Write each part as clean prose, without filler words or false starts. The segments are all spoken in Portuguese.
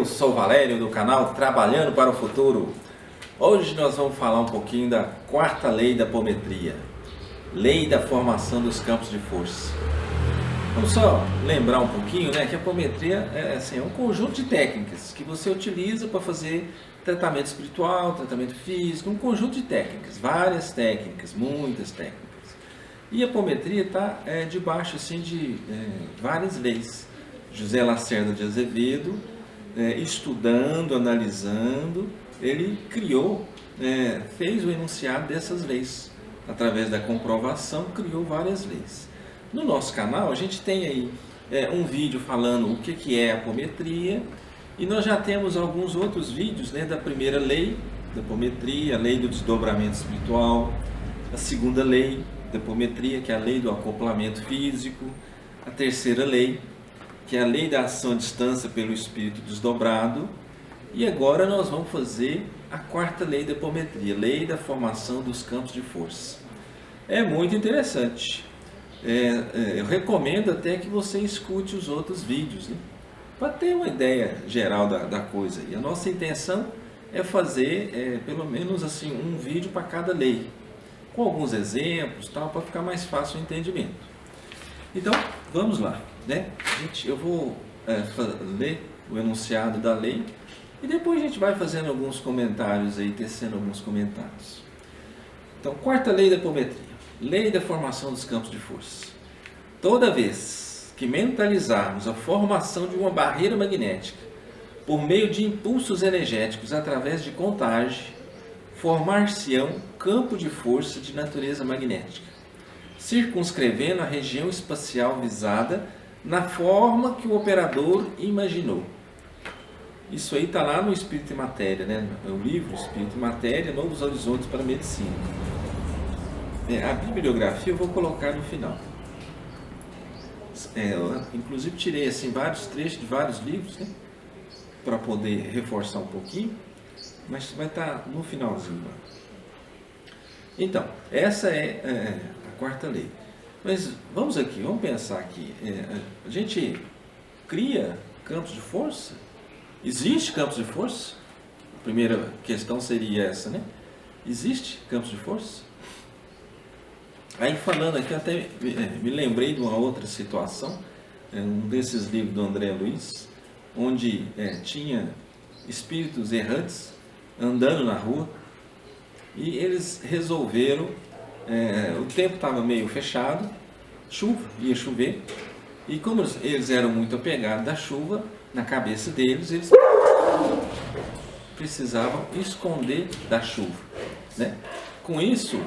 Eu sou o Valério do canal Trabalhando para o Futuro. Hoje nós vamos falar um pouquinho da quarta lei da apometria, lei da formação dos campos de força. Vamos só lembrar um pouquinho, que a apometria é um conjunto de técnicas que você utiliza para fazer tratamento espiritual, tratamento físico, um conjunto de técnicas, várias técnicas, muitas técnicas. E a apometria está debaixo de várias leis. José Lacerda de Azevedo, estudando, analisando, ele criou, fez o enunciado dessas leis. Através da comprovação, criou várias leis. No nosso canal, a gente tem aí um vídeo falando o que é a apometria, e nós já temos alguns outros vídeos da primeira lei da apometria, a lei do desdobramento espiritual, a segunda lei da apometria, que é a lei do acoplamento físico, a terceira lei, que é a lei da ação à distância pelo espírito desdobrado, e agora nós vamos fazer a quarta lei da apometria, lei da formação dos campos de força. É muito interessante. Eu recomendo até que você escute os outros vídeos, para ter uma ideia geral da coisa. E a nossa intenção é fazer pelo menos um vídeo para cada lei, com alguns exemplos, para ficar mais fácil o entendimento. Então, vamos lá. Eu vou ler o enunciado da lei e depois a gente vai fazendo alguns comentários aí, tecendo alguns comentários. Então, quarta lei da apometria, lei da formação dos campos de força. Toda vez que mentalizarmos a formação de uma barreira magnética por meio de impulsos energéticos através de contagem, formar-se-ão campo de força de natureza magnética, circunscrevendo a região espacial visada na forma que o operador imaginou. Isso aí está lá no Espírito e Matéria, o livro Espírito e Matéria, Novos Horizontes para a Medicina. A bibliografia eu vou colocar no final. Eu, inclusive tirei vários trechos de vários livros, para poder reforçar um pouquinho, mas vai estar no finalzinho. Então, essa é a quarta lei. Mas vamos pensar aqui. A gente cria campos de força? Existe campos de força? A primeira questão seria essa, Existe campos de força? Aí falando aqui, até me lembrei de uma outra situação, um desses livros do André Luiz, onde tinha espíritos errantes andando na rua, e eles resolveram, o tempo estava meio fechado, ia chover, e como eles eram muito apegados da chuva, na cabeça deles, eles precisavam esconder da chuva. Com isso,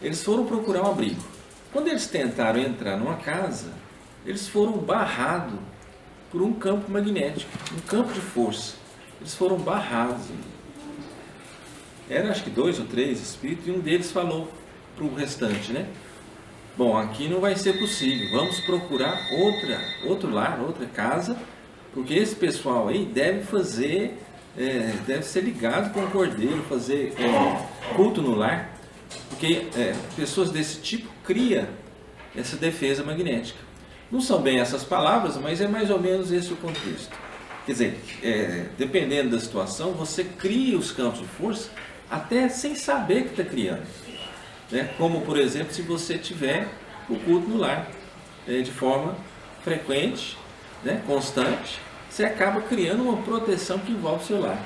eles foram procurar um abrigo. Quando eles tentaram entrar numa casa, eles foram barrados por um campo magnético, um campo de força. Eles foram barrados. Eram acho que 2 ou 3 espíritos, e um deles falou para o restante, Bom, aqui não vai ser possível, vamos procurar outro lar, outra casa, porque esse pessoal aí deve ser ligado com o cordeiro, fazer culto no lar, porque pessoas desse tipo criam essa defesa magnética. Não são bem essas palavras, mas é mais ou menos esse o contexto. Quer dizer, dependendo da situação, você cria os campos de força até sem saber que está criando. Como, por exemplo, se você tiver o culto no lar de forma frequente, constante, você acaba criando uma proteção que envolve o seu lar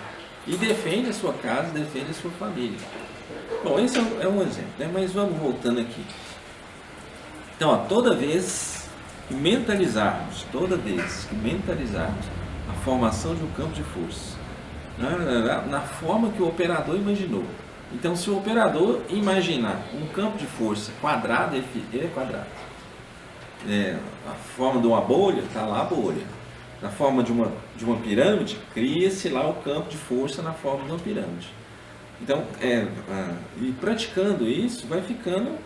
e defende a sua casa, defende a sua família. Bom, esse é um exemplo, mas vamos voltando aqui. Então, toda vez que mentalizarmos a formação de um campo de força, na forma que o operador imaginou. Então, se o operador imaginar um campo de força quadrado, ele é quadrado. A forma de uma bolha, está lá a bolha. Na forma de uma pirâmide, cria-se lá o campo de força na forma de uma pirâmide. Então, e praticando isso, vai ficando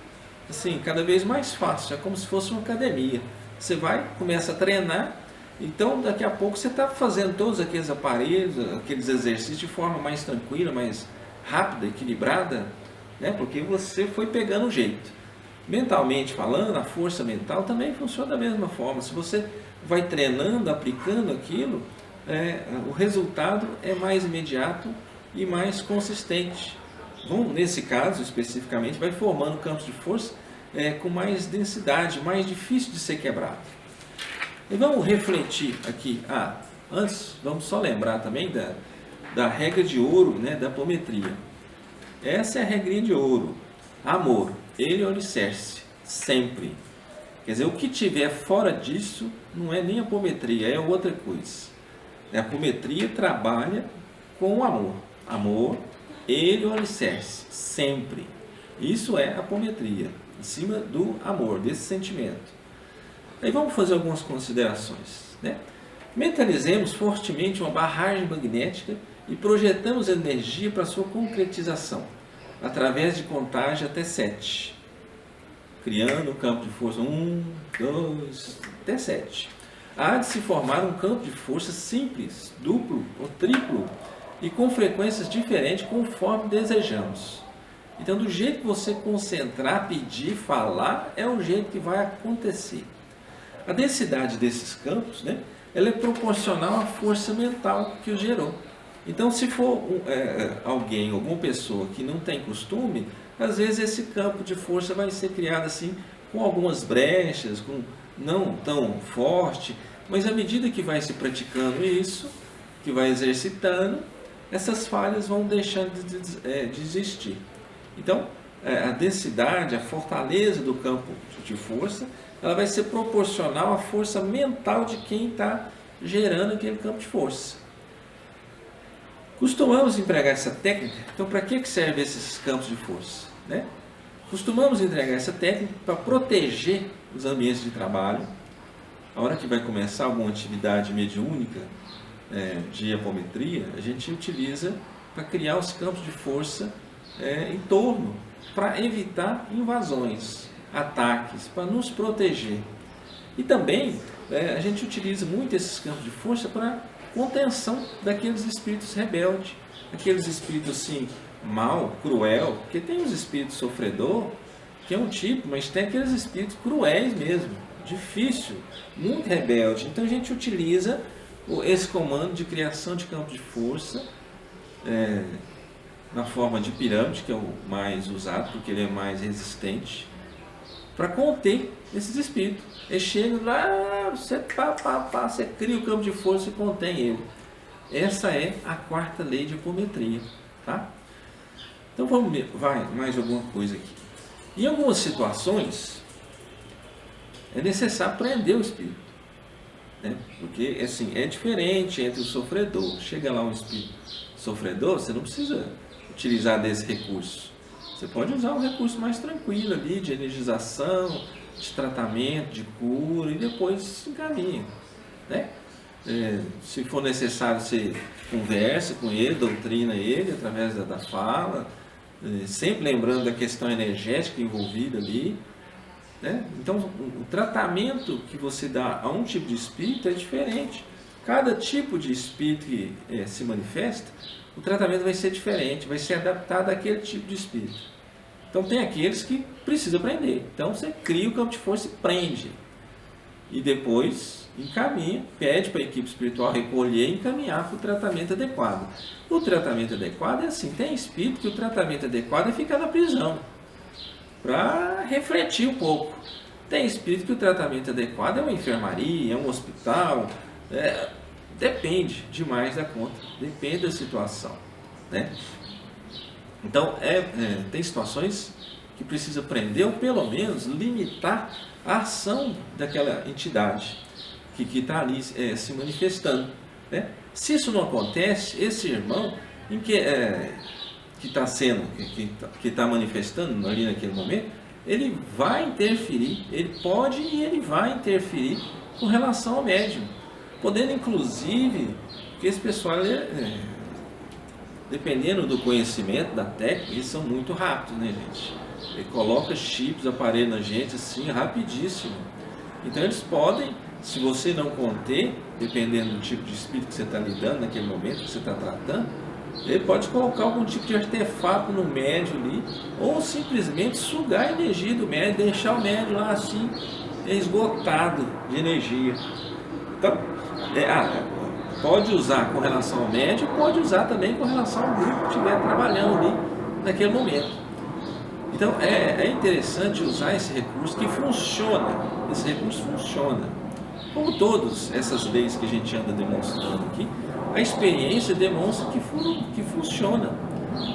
cada vez mais fácil. É como se fosse uma academia. Você começa a treinar, então daqui a pouco você está fazendo todos aqueles aparelhos, aqueles exercícios de forma mais tranquila, mais rápida, equilibrada, porque você foi pegando o jeito. Mentalmente falando, a força mental também funciona da mesma forma. Se você vai treinando, aplicando aquilo, o resultado é mais imediato e mais consistente. Bom, nesse caso especificamente, vai formando campos de força com mais densidade, mais difícil de ser quebrado. E vamos refletir aqui. Antes, vamos só lembrar também da regra de ouro, né, da apometria. Essa é a regrinha de ouro. Amor, ele é o alicerce, sempre. Quer dizer, o que tiver fora disso não é nem apometria, é outra coisa. A apometria trabalha com o amor. Amor, ele é o alicerce, sempre. Isso é apometria, em cima do amor, desse sentimento. Aí vamos fazer algumas considerações, né? Mentalizemos fortemente uma barragem magnética e projetamos energia para sua concretização, através de contagem até 7. Criando um campo de força 1, 2, até 7. Há de se formar um campo de força simples, duplo ou triplo e com frequências diferentes conforme desejamos. Então, do jeito que você concentrar, pedir, falar, é o jeito que vai acontecer. A densidade desses campos, né, ela é proporcional à força mental que o gerou. Então, se for alguém, alguma pessoa que não tem costume, às vezes esse campo de força vai ser criado assim, com algumas brechas, com não tão forte, mas à medida que vai se praticando isso, que vai exercitando, essas falhas vão deixando de existir. Então, a densidade, a fortaleza do campo de força, ela vai ser proporcional à força mental de quem está gerando aquele campo de força. Costumamos empregar essa técnica, então para que servem esses campos de força, né? Costumamos empregar essa técnica para proteger os ambientes de trabalho. A hora que vai começar alguma atividade mediúnica de apometria, a gente utiliza para criar os campos de força em torno, para evitar invasões, ataques, para nos proteger. E também a gente utiliza muito esses campos de força para contenção daqueles espíritos rebeldes, aqueles espíritos assim, mal, cruel, porque tem os espíritos sofredor, que é um tipo, mas tem aqueles espíritos cruéis mesmo, difícil, muito rebelde. Então a gente utiliza esse comando de criação de campo de força na forma de pirâmide, que é o mais usado, porque ele é mais resistente, para conter esses espíritos. Eles chegam lá, você cria o campo de força e contém ele. Essa é a quarta lei de apometria, tá? Então vamos ver, mais alguma coisa aqui. Em algumas situações é necessário prender o espírito, né? Porque assim, é diferente entre o sofredor. Chega lá um espírito sofredor, você não precisa utilizar desse recurso. Você pode usar um recurso mais tranquilo ali, de energização, de tratamento, de cura, e depois se encaminha, né? Se for necessário, você conversa com ele, doutrina ele através da fala, sempre lembrando da questão energética envolvida ali, né? Então, o tratamento que você dá a um tipo de espírito é diferente. Cada tipo de espírito que se manifesta, o tratamento vai ser diferente, vai ser adaptado àquele tipo de espírito. Então tem aqueles que precisam prender. Então você cria o campo de força e prende. E depois encaminha, pede para a equipe espiritual recolher e encaminhar para o tratamento adequado. O tratamento adequado é assim, tem espírito que o tratamento adequado é ficar na prisão, para refletir um pouco. Tem espírito que o tratamento adequado é uma enfermaria, é um hospital, depende demais da conta, depende da situação, né? Então, tem situações que precisa prender ou pelo menos limitar a ação daquela entidade que está ali se manifestando, né? Se isso não acontece, esse irmão que está manifestando ali naquele momento, ele vai interferir, ele pode e ele vai interferir com relação ao médium, podendo inclusive, porque esse pessoal dependendo do conhecimento da técnica, eles são muito rápidos, né, gente? Ele coloca chips, aparelho na gente assim, rapidíssimo. Então eles podem, se você não conter, dependendo do tipo de espírito que você está lidando naquele momento que você está tratando, ele pode colocar algum tipo de artefato no médium ali, ou simplesmente sugar a energia do médium, deixar o médium lá assim, esgotado de energia. Então, pode usar com relação ao médium, pode usar também com relação ao grupo que estiver trabalhando ali naquele momento. Então é interessante usar esse recurso que funciona, esse recurso funciona. Como todas essas leis que a gente anda demonstrando aqui, a experiência demonstra que funciona.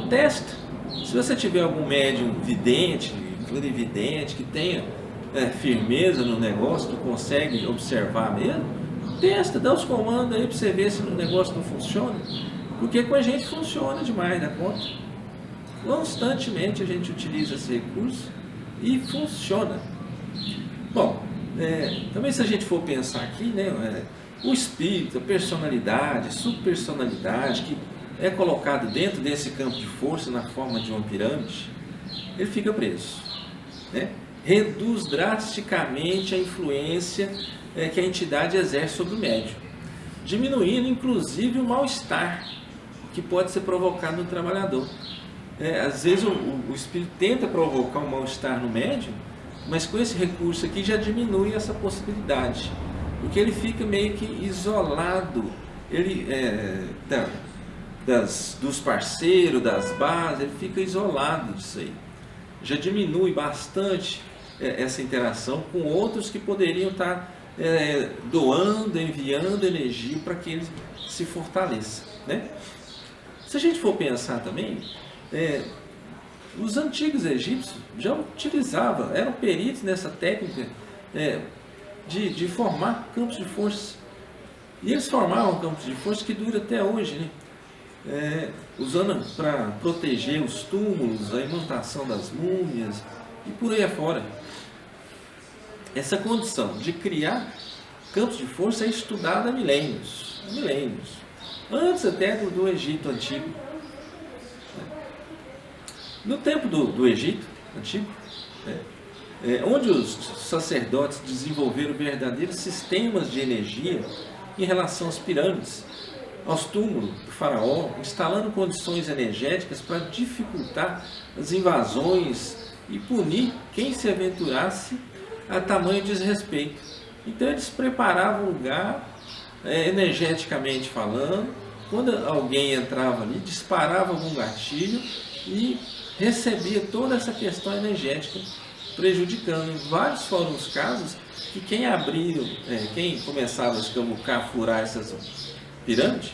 Testa. Se você tiver algum médium vidente, clarividente, que tenha firmeza no negócio, que consegue observar mesmo, testa, dá os comandos aí para você ver se o negócio não funciona. Porque com a gente funciona demais, dá conta? Constantemente a gente utiliza esse recurso e funciona. Bom, também se a gente for pensar aqui, né, o espírito, a personalidade, subpersonalidade, que é colocado dentro desse campo de força na forma de uma pirâmide, ele fica preso, né? Reduz drasticamente a influência que a entidade exerce sobre o médium, diminuindo inclusive o mal-estar que pode ser provocado no trabalhador. Às vezes o espírito tenta provocar um mal-estar no médium, mas com esse recurso aqui já diminui essa possibilidade, porque ele fica meio que isolado, ele, dos parceiros, das bases, ele fica isolado disso aí. Já diminui bastante essa interação com outros que poderiam estar doando, enviando energia para que ele se fortaleça, né? Se a gente for pensar também, os antigos egípcios já utilizavam, eram peritos nessa técnica de formar campos de força. E eles formavam campos de força que duram até hoje, né? Usando para proteger os túmulos, a imantação das múmias e por aí afora. Essa condição de criar campos de força é estudada há milênios, antes até do Egito Antigo. No tempo do Egito Antigo, onde os sacerdotes desenvolveram verdadeiros sistemas de energia em relação às pirâmides, aos túmulos do faraó, instalando condições energéticas para dificultar as invasões e punir quem se aventurasse a tamanho desrespeito. Então eles preparavam o lugar, energeticamente falando, quando alguém entrava ali, disparava algum gatilho e recebia toda essa questão energética, prejudicando. Vários foram os casos que quem abriram, quem começava a escamucar, furar essas pirâmides,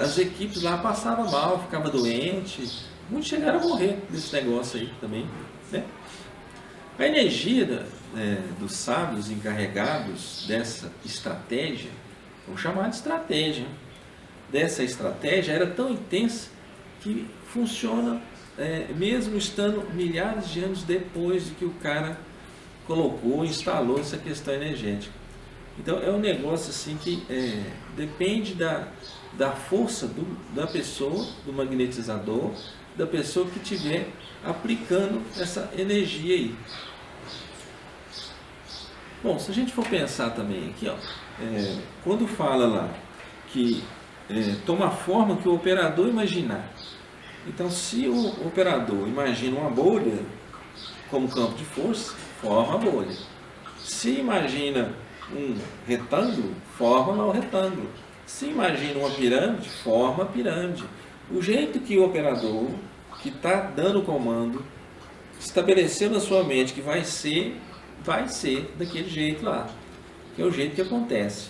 as equipes lá passavam mal, ficavam doentes, muitos chegaram a morrer desse negócio aí também, né? A energia dos sábios encarregados dessa estratégia, vamos chamar de estratégia, dessa estratégia era tão intensa que funciona mesmo estando milhares de anos depois de que o cara colocou, instalou essa questão energética. Então é um negócio assim que depende da força da pessoa, do magnetizador, da pessoa que estiver aplicando essa energia aí. Bom, se a gente for pensar também aqui, quando fala lá que toma a forma que o operador imaginar. Então, se o operador imagina uma bolha como campo de força, forma a bolha. Se imagina um retângulo, forma lá o retângulo. Se imagina uma pirâmide, forma a pirâmide. O jeito que o operador, que está dando o comando, estabeleceu na sua mente que vai ser daquele jeito lá, que é o jeito que acontece.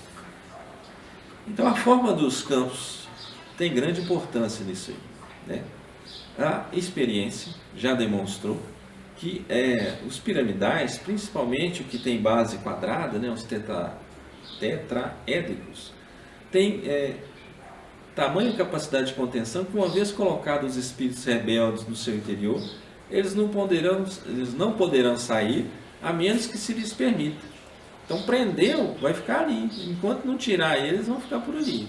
Então a forma dos campos tem grande importância nisso aí, né? A experiência já demonstrou que os piramidais, principalmente o que tem base quadrada, né, os tetraédricos, tem tamanha capacidade de contenção que, uma vez colocados os espíritos rebeldes no seu interior, eles não poderão sair a menos que se lhes permita. Então prendeu, vai ficar ali, enquanto não tirar eles, vão ficar por ali.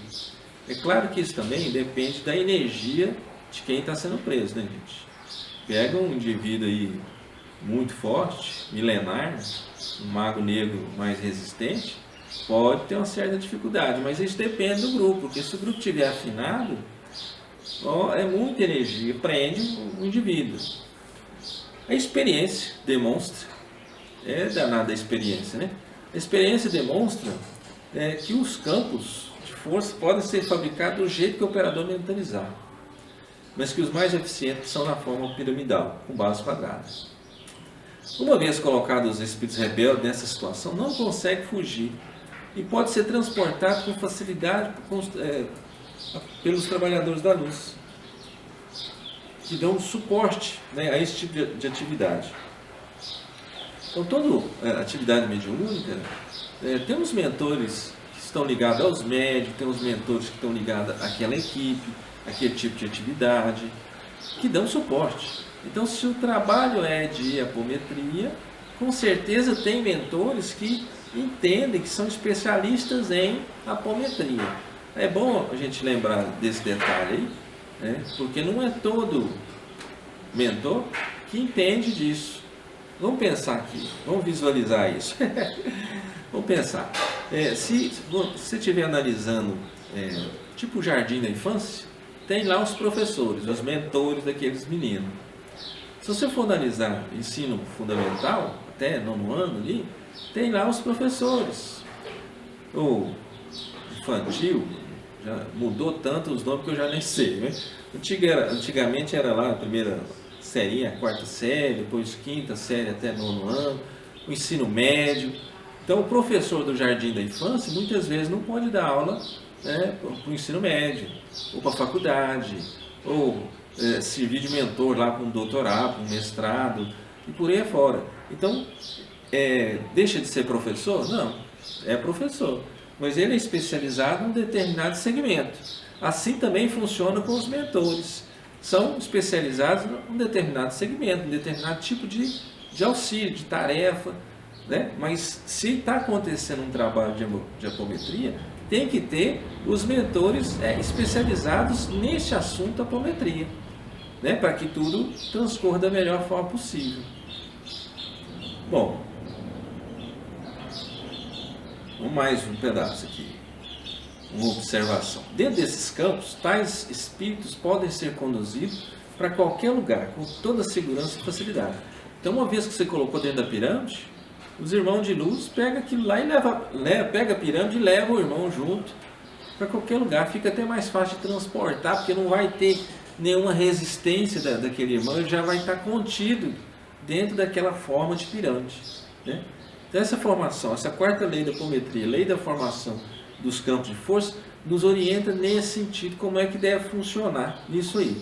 É claro que isso também depende da energia de quem está sendo preso, né, gente? Pega um indivíduo aí muito forte, milenar, um mago negro mais resistente, pode ter uma certa dificuldade, mas isso depende do grupo, porque se o grupo estiver afinado, é muita energia, prende o indivíduo. A experiência demonstra, danada a experiência, né? A experiência demonstra que os campos de força podem ser fabricados do jeito que o operador mentalizar, mas que os mais eficientes são na forma piramidal, com bases quadradas. Uma vez colocados os espíritos rebeldes nessa situação, não consegue fugir e pode ser transportado com facilidade pelos trabalhadores da luz, que dão suporte, né, a esse tipo de atividade. Então, toda atividade mediúnica, temos mentores que estão ligados aos médios, temos mentores que estão ligados àquela equipe, àquele tipo de atividade, que dão suporte. Então, se o trabalho é de apometria, com certeza tem mentores que entendem, que são especialistas em apometria. É bom a gente lembrar desse detalhe aí, né? Porque não é todo mentor que entende disso. Vamos pensar aqui, vamos visualizar isso. Vamos pensar. Se você estiver analisando, tipo o jardim da infância, tem lá os professores, os mentores daqueles meninos. Se você for analisar ensino fundamental, até nono ano ali, tem lá os professores. Ou infantil, já mudou tanto os nomes que eu já nem sei, né? Antigamente era lá a primeira série, a quarta série, depois quinta série até nono ano, o ensino médio. Então o professor do jardim da infância muitas vezes não pode dar aula, né, para o ensino médio, ou para a faculdade, ou servir de mentor lá para um doutorado, para um mestrado, e por aí afora. Então, deixa de ser professor? Não, é professor, mas ele é especializado em um determinado segmento. Assim também funciona com os mentores. São especializados em um determinado segmento, um determinado tipo de auxílio, de tarefa, né? Mas se está acontecendo um trabalho de apometria, tem que ter os mentores especializados nesse assunto apometria, né? Para que tudo transcorra da melhor forma possível. Bom, vamos mais um pedaço aqui. Uma observação. Dentro desses campos, tais espíritos podem ser conduzidos para qualquer lugar, com toda segurança e facilidade. Então, uma vez que você colocou dentro da pirâmide, os irmãos de luz pegam aquilo lá e pega a pirâmide e leva o irmão junto para qualquer lugar. Fica até mais fácil de transportar, porque não vai ter nenhuma resistência daquele irmão, ele já vai estar contido dentro daquela forma de pirâmide, né? Então, essa formação, essa quarta lei da apometria, lei da formação dos campos de força, nos orienta nesse sentido, como é que deve funcionar nisso aí.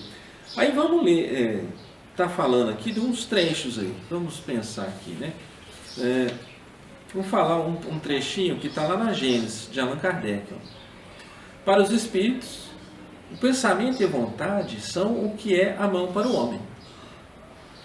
Aí vamos ler, está falando aqui de uns trechos aí, vamos pensar aqui, né? Vamos falar um trechinho que está lá na Gênesis, de Allan Kardec. Ó. Para os espíritos, o pensamento e a vontade são o que é a mão para o homem.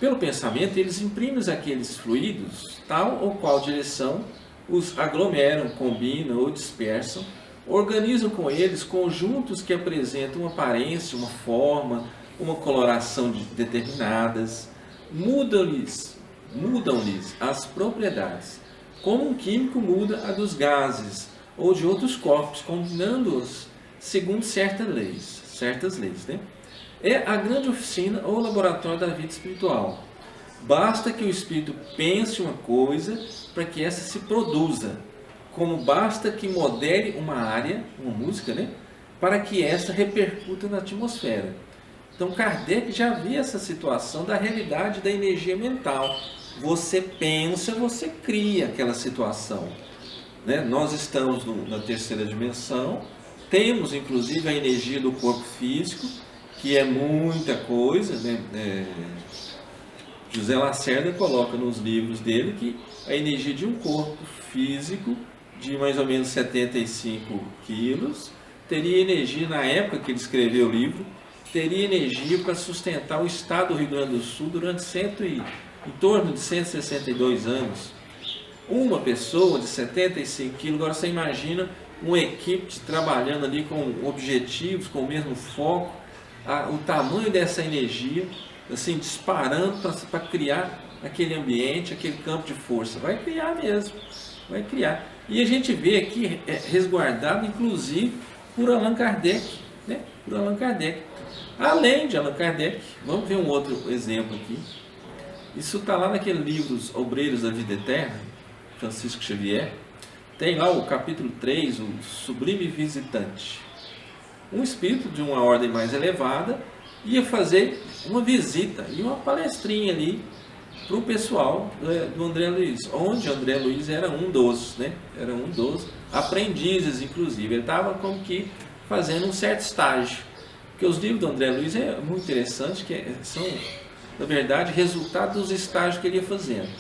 Pelo pensamento, eles imprimem aqueles fluidos, tal ou qual direção, os aglomeram, combinam ou dispersam, organizam com eles conjuntos que apresentam uma aparência, uma forma, uma coloração determinadas, mudam-lhes as propriedades, como um químico muda a dos gases ou de outros corpos, combinando-os segundo certas leis, né? É a grande oficina ou laboratório da vida espiritual. Basta que o espírito pense uma coisa para que essa se produza, como basta que modere uma área, uma música, né, para que essa repercuta na atmosfera. Então Kardec já via essa situação da realidade da energia mental. Você pensa, você cria aquela situação, né? Nós estamos na terceira dimensão, temos inclusive a energia do corpo físico, que é muita coisa, né? José Lacerda coloca nos livros dele que a energia de um corpo físico de mais ou menos 75 quilos teria energia, na época que ele escreveu o livro, teria energia para sustentar o estado do Rio Grande do Sul durante em torno de 162 anos. Uma pessoa de 75 quilos, agora você imagina uma equipe trabalhando ali com objetivos, com o mesmo foco, o tamanho dessa energia, assim, disparando para criar aquele ambiente, aquele campo de força. Vai criar mesmo, vai criar. E a gente vê aqui resguardado, inclusive, por Allan Kardec, né? Por Allan Kardec. Além de Allan Kardec, vamos ver um outro exemplo aqui. Isso está lá naquele livro Os Obreiros da Vida Eterna, Francisco Xavier. tem lá o capítulo 3, o sublime visitante. Um espírito de uma ordem mais elevada ia fazer uma visita e uma palestrinha ali para o pessoal do André Luiz, onde o André Luiz era um dos, né? Era um dos aprendizes, inclusive. Ele estava como que fazendo um certo estágio. Porque os livros do André Luiz é muito interessante, que são, na verdade, resultado dos estágios que ele ia fazendo.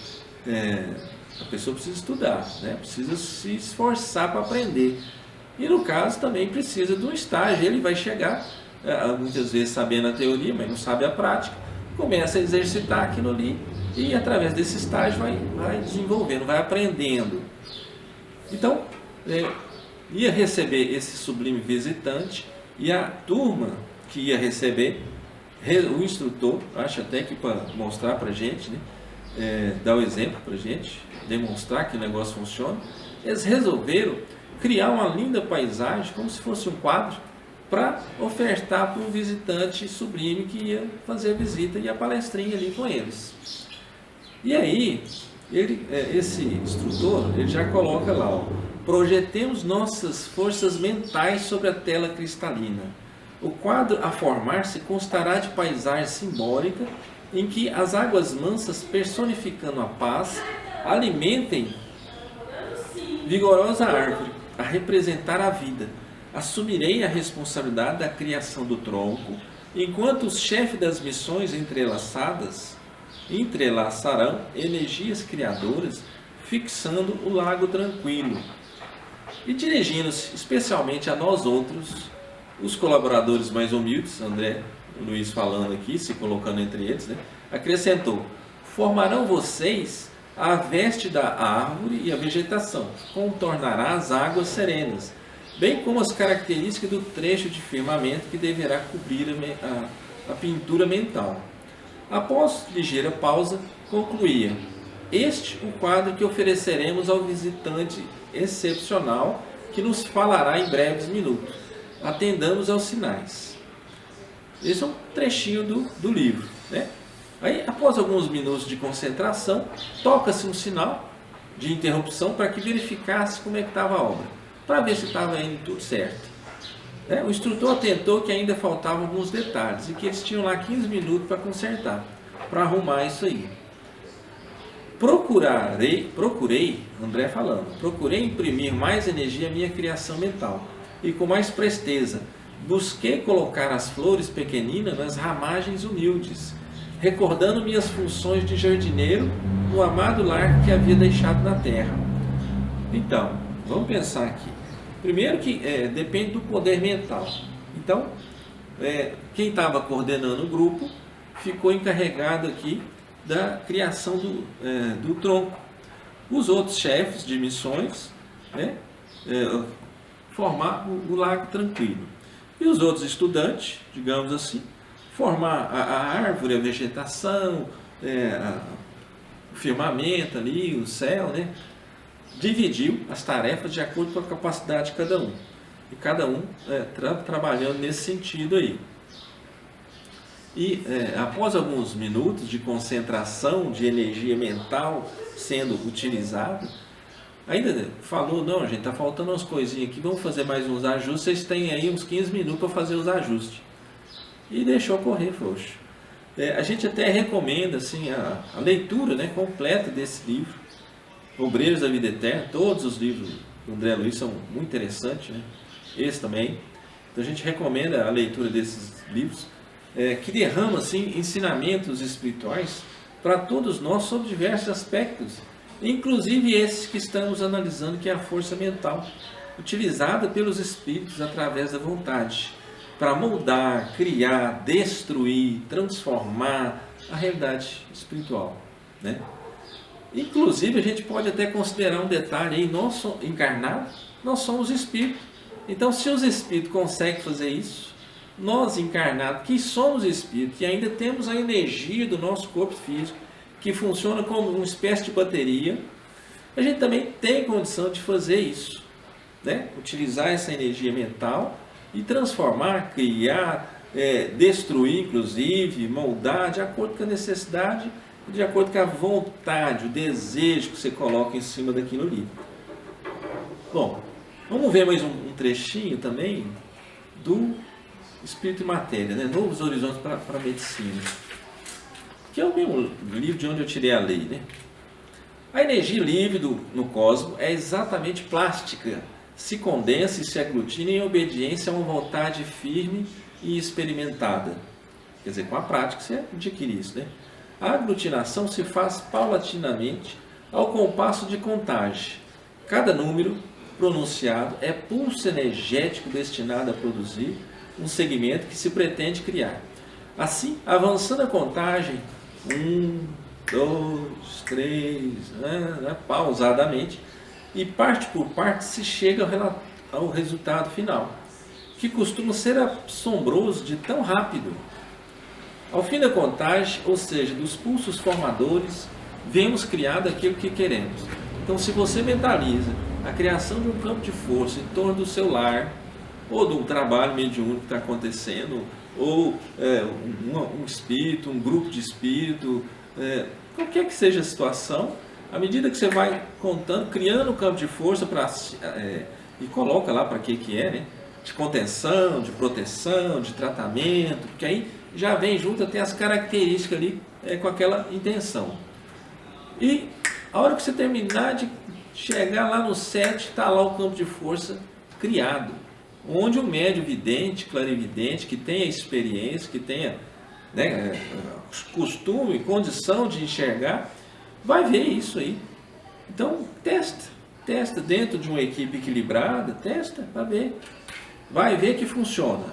A pessoa precisa estudar, né? Precisa se esforçar para aprender. E no caso também precisa de um estágio. Ele vai chegar, muitas vezes sabendo a teoria, mas não sabe a prática, começa a exercitar aquilo ali e através desse estágio vai desenvolvendo, vai aprendendo. Então, ia receber esse sublime visitante e a turma que ia receber, o instrutor, acho até que para mostrar para a gente, né? Dar o exemplo para a gente, demonstrar que o negócio funciona, eles resolveram criar uma linda paisagem, como se fosse um quadro, para ofertar para um visitante sublime que ia fazer a visita e a palestrinha ali com eles. E aí, esse instrutor, ele já coloca lá, ó, projetemos nossas forças mentais sobre a tela cristalina. O quadro a formar-se constará de paisagem simbólica em que as águas mansas, personificando a paz, alimentem vigorosa árvore, a representar a vida. Assumirei a responsabilidade da criação do tronco, enquanto os chefes das missões entrelaçarão energias criadoras, fixando o lago tranquilo. E dirigindo-se especialmente a nós outros, os colaboradores mais humildes, André Luiz falando aqui, se colocando entre eles, né, acrescentou: formarão vocês a veste da árvore e a vegetação, contornará as águas serenas, bem como as características do trecho de firmamento que deverá cobrir a pintura mental. Após ligeira pausa, concluía: este o quadro que ofereceremos ao visitante excepcional que nos falará em breves minutos. Atendamos aos sinais. Esse é um trechinho do livro, né? Aí, após alguns minutos de concentração, toca-se um sinal de interrupção para que verificasse como é que estava a obra, para ver se estava indo tudo certo. O instrutor atentou que ainda faltavam alguns detalhes e que eles tinham lá 15 minutos para consertar, para arrumar isso aí. Procurei, André falando, procurei imprimir mais energia à minha criação mental e com mais presteza. Busquei colocar as flores pequeninas nas ramagens humildes, recordando minhas funções de jardineiro no amado lar que havia deixado na terra. Então, vamos pensar aqui. Primeiro que depende do poder mental. Então, quem estava coordenando o grupo ficou encarregado aqui da criação do tronco. Os outros chefes de missões, né, formar o lago tranquilo. E os outros estudantes, digamos assim, formar a árvore, a vegetação, o firmamento ali, o céu, né? Dividiu as tarefas de acordo com a capacidade de cada um. E cada um trabalhando nesse sentido aí. E após alguns minutos de concentração de energia mental sendo utilizada, ainda falou: não, gente, está faltando umas coisinhas aqui, vamos fazer mais uns ajustes, vocês têm aí uns 15 minutos para fazer os ajustes. E deixou correr frouxo. A gente até recomenda assim, a leitura, né, completa desse livro, Obreiros da Vida Eterna. Todos os livros do André Luiz são muito interessantes, né? Esse também. Então a gente recomenda a leitura desses livros, que derrama assim, ensinamentos espirituais para todos nós sobre diversos aspectos, inclusive esses que estamos analisando, que é a força mental, utilizada pelos espíritos através da vontade, para moldar, criar, destruir, transformar a realidade espiritual, né? Inclusive a gente pode até considerar um detalhe aí: nós encarnados, nós somos espíritos. Então, se os espíritos conseguem fazer isso, nós encarnados, que somos espíritos e ainda temos a energia do nosso corpo físico, que funciona como uma espécie de bateria, a gente também tem condição de fazer isso, né? Utilizar essa energia mental e transformar, criar, destruir, inclusive, moldar de acordo com a necessidade, de acordo com a vontade, o desejo que você coloca em cima daquilo ali. Bom, vamos ver mais um trechinho também do Espírito e Matéria, né? Novos Horizontes para a Medicina, que é o meu livro de onde eu tirei a lei, né? A energia livre no cosmos é exatamente plástica, se condensa e se aglutina em obediência a uma vontade firme e experimentada. Quer dizer, com a prática você adquire isso, né? A aglutinação se faz paulatinamente ao compasso de contagem. Cada número pronunciado é pulso energético destinado a produzir um segmento que se pretende criar. Assim, avançando a contagem, 1, 2, 3, pausadamente, e parte por parte se chega ao resultado final, que costuma ser assombroso de tão rápido. Ao fim da contagem, ou seja, dos pulsos formadores, vemos criado aquilo que queremos. Então, se você mentaliza a criação de um campo de força em torno do seu lar, ou de um trabalho mediúnico que está acontecendo, ou um espírito, um grupo de espírito, qualquer que seja a situação, à medida que você vai contando, criando um campo de força e coloca lá para que é, né? De contenção, de proteção, de tratamento, porque aí já vem junto até as características ali com aquela intenção. E a hora que você terminar de chegar lá no 7, está lá o campo de força criado, onde o médium vidente, clarividente, que tenha experiência, que tenha, né, costume, condição de enxergar, vai ver isso aí. Então testa dentro de uma equipe equilibrada, testa para ver, vai ver que funciona,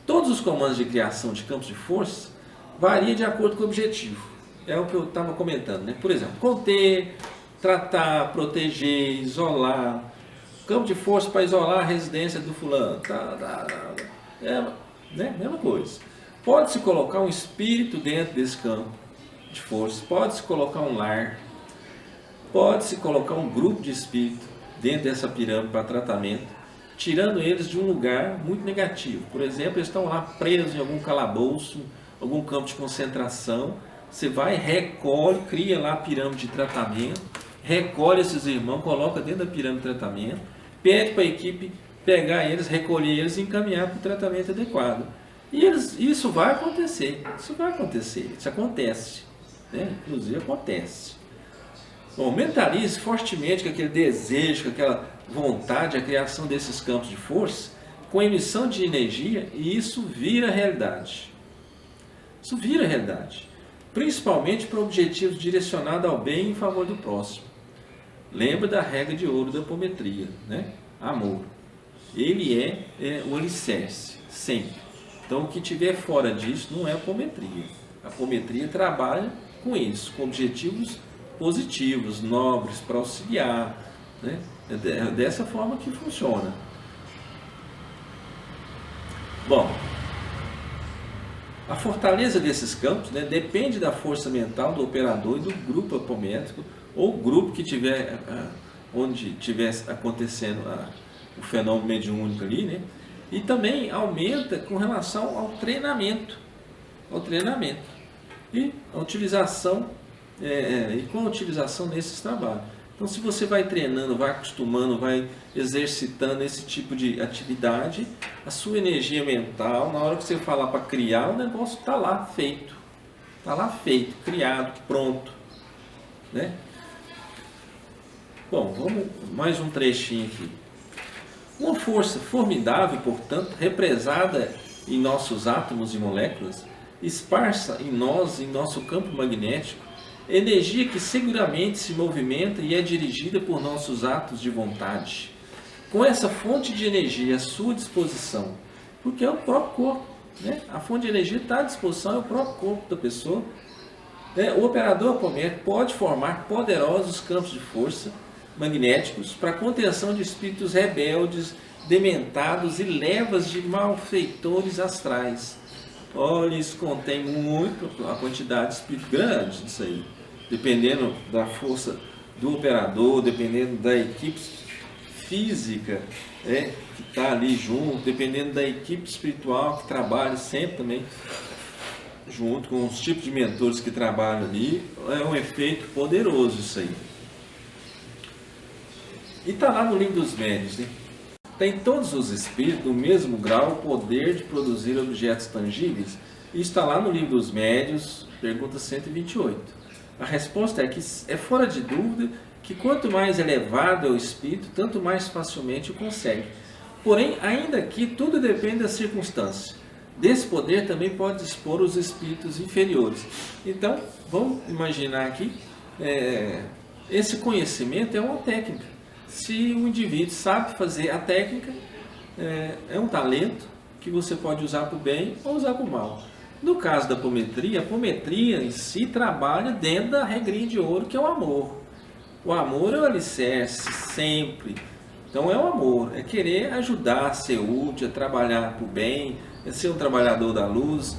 Todos os comandos de criação de campos de força variam de acordo com o objetivo. É o que eu estava comentando, né? Por exemplo, conter, tratar, proteger, isolar. Campo de força para isolar a residência do fulano. Mesma coisa. Pode-se colocar um espírito dentro desse campo de força. Pode-se colocar um lar. Pode-se colocar um grupo de espíritos dentro dessa pirâmide para tratamento, tirando eles de um lugar muito negativo. Por exemplo, eles estão lá presos em algum calabouço, algum campo de concentração. Você vai, recolhe, cria lá a pirâmide de tratamento, recolhe esses irmãos, coloca dentro da pirâmide de tratamento, pede para a equipe pegar eles, recolher eles e encaminhar para o tratamento adequado. E isso vai acontecer, isso acontece, né? Inclusive acontece. Bom, mentalize fortemente com aquele desejo, com aquela vontade, a criação desses campos de força, com emissão de energia, e isso vira realidade. Isso vira realidade. Principalmente para objetivos direcionados ao bem em favor do próximo. Lembra da regra de ouro da apometria, né? Amor. Ele é o alicerce, sempre. Então, o que tiver fora disso não é apometria. A apometria trabalha com isso, com objetivos positivos, nobres, para auxiliar, né? É dessa forma que funciona. Bom, a fortaleza desses campos, né, depende da força mental do operador e do grupo apométrico, ou grupo que tiver, onde estiver acontecendo o fenômeno mediúnico ali, né? E também aumenta com relação ao treinamento. E a utilização, e com a utilização nesses trabalhos. Então, se você vai treinando, vai acostumando, vai exercitando esse tipo de atividade, a sua energia mental, na hora que você falar para criar, o negócio está lá feito. Está lá feito, criado, pronto, né? Bom, vamos mais um trechinho aqui. Uma força formidável, portanto, represada em nossos átomos e moléculas, esparsa em nós, em nosso campo magnético, energia que seguramente se movimenta e é dirigida por nossos atos de vontade. Com essa fonte de energia à sua disposição, porque é o próprio corpo, né? A fonte de energia está à disposição, é o próprio corpo da pessoa. O operador apométrico pode formar poderosos campos de força magnéticos para contenção de espíritos rebeldes, dementados e levas de malfeitores astrais. Olha, isso contém muito, a quantidade de espírito grande disso aí, dependendo da força do operador, dependendo da equipe física que está ali junto, dependendo da equipe espiritual que trabalha sempre também junto com os tipos de mentores que trabalham ali. É um efeito poderoso isso aí. E está lá no livro dos médiuns, né? Tem todos os espíritos no mesmo grau o poder de produzir objetos tangíveis? Isso está lá no livro dos médiuns, pergunta 128. A resposta é que é fora de dúvida que quanto mais elevado é o espírito, tanto mais facilmente o consegue. Porém, ainda aqui, tudo depende da circunstância. Desse poder também pode dispor os espíritos inferiores. Então, vamos imaginar aqui, esse conhecimento é uma técnica. Se o indivíduo sabe fazer a técnica, é um talento que você pode usar para o bem ou usar para o mal. No caso da apometria, a apometria em si trabalha dentro da regrinha de ouro, que é o amor. O amor é o alicerce, sempre. Então é o amor, é querer ajudar, a ser útil, a trabalhar para o bem, é ser um trabalhador da luz.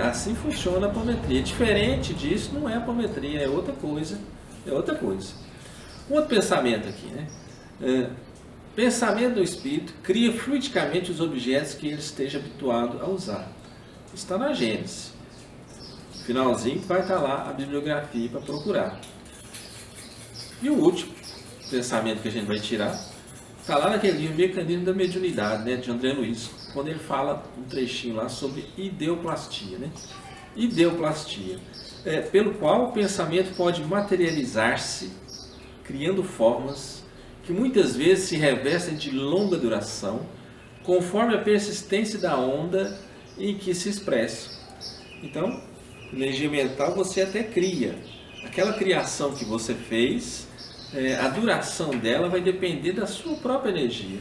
Assim funciona a apometria. Diferente disso não é apometria, é outra coisa. É outra coisa. Um outro pensamento aqui, né? Pensamento do espírito cria fluidicamente os objetos que ele esteja habituado a usar. Está na Gênesis. No finalzinho vai estar lá a bibliografia para procurar. E o último pensamento que a gente vai tirar está lá naquele livro Mecanismo da Mediunidade, né, de André Luiz, quando ele fala um trechinho lá sobre ideoplastia, né? Ideoplastia, pelo qual o pensamento pode materializar-se, criando formas que muitas vezes se revestem de longa duração, conforme a persistência da onda em que se expressa. Então, energia mental você até cria. Aquela criação que você fez, a duração dela vai depender da sua própria energia,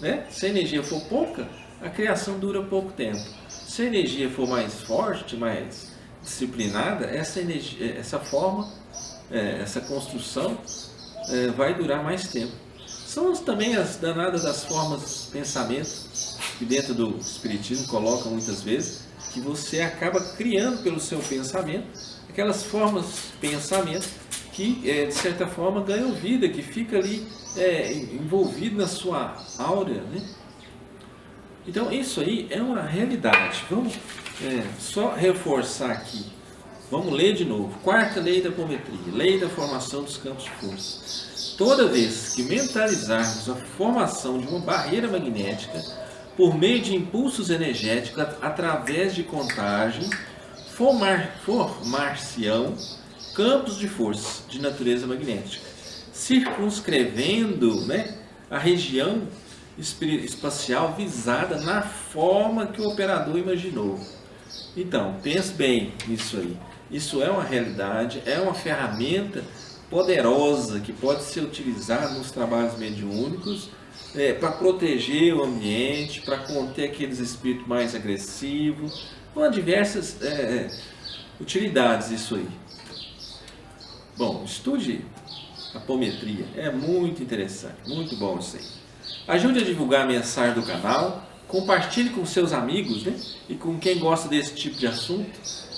né? Se a energia for pouca, a criação dura pouco tempo. Se a energia for mais forte, mais disciplinada, essa energia, essa forma, essa construção vai durar mais tempo. São também as danadas das formas de pensamento, que dentro do Espiritismo colocam muitas vezes, que você acaba criando pelo seu pensamento, aquelas formas de pensamento que, de certa forma, ganham vida, que fica ali envolvido na sua áurea, né? Então, isso aí é uma realidade. Vamos só reforçar aqui. Vamos ler de novo. Quarta lei da apometria, lei da formação dos campos de força. Toda vez que mentalizarmos a formação de uma barreira magnética por meio de impulsos energéticos através de contagem, formar-se-ão campos de força de natureza magnética, circunscrevendo, né, a região espacial visada na forma que o operador imaginou. Então, pense bem nisso aí. Isso é uma realidade, é uma ferramenta poderosa que pode ser utilizada nos trabalhos mediúnicos para proteger o ambiente, para conter aqueles espíritos mais agressivos, com diversas utilidades isso aí. Bom, estude a apometria, é muito interessante, muito bom isso aí. Ajude a divulgar a mensagem do canal, compartilhe com seus amigos, né? E com quem gosta desse tipo de assunto.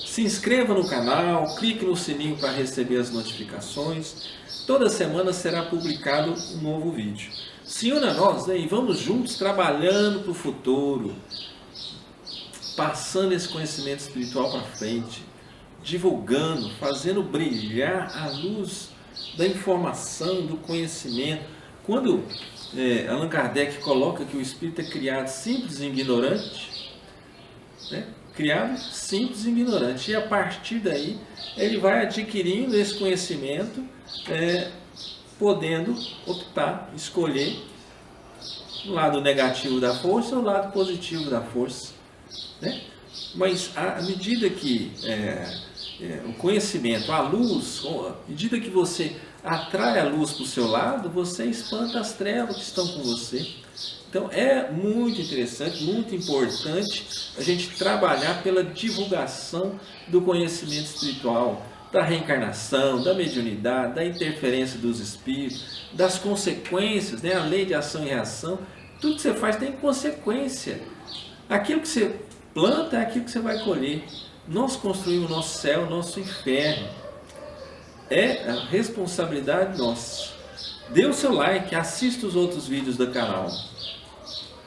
Se inscreva no canal, clique no sininho para receber as notificações. Toda semana será publicado um novo vídeo. Se una a nós, né? E vamos juntos trabalhando para o futuro, passando esse conhecimento espiritual para frente, divulgando, fazendo brilhar a luz da informação, do conhecimento. Quando Allan Kardec coloca que o espírito é criado simples e ignorante, né? Criado simples e ignorante, e a partir daí ele vai adquirindo esse conhecimento, podendo optar, escolher o lado negativo da força ou o lado positivo da força, né? Mas à medida que o conhecimento, a luz, à medida que você atrai a luz para o seu lado, você espanta as trevas que estão com você. Então é muito interessante, muito importante a gente trabalhar pela divulgação do conhecimento espiritual, da reencarnação, da mediunidade, da interferência dos espíritos, das consequências, né? A lei de ação e reação. Tudo que você faz tem consequência. Aquilo que você planta é aquilo que você vai colher. Nós construímos o nosso céu, o nosso inferno. É a responsabilidade nossa. Dê o seu like, assista os outros vídeos do canal.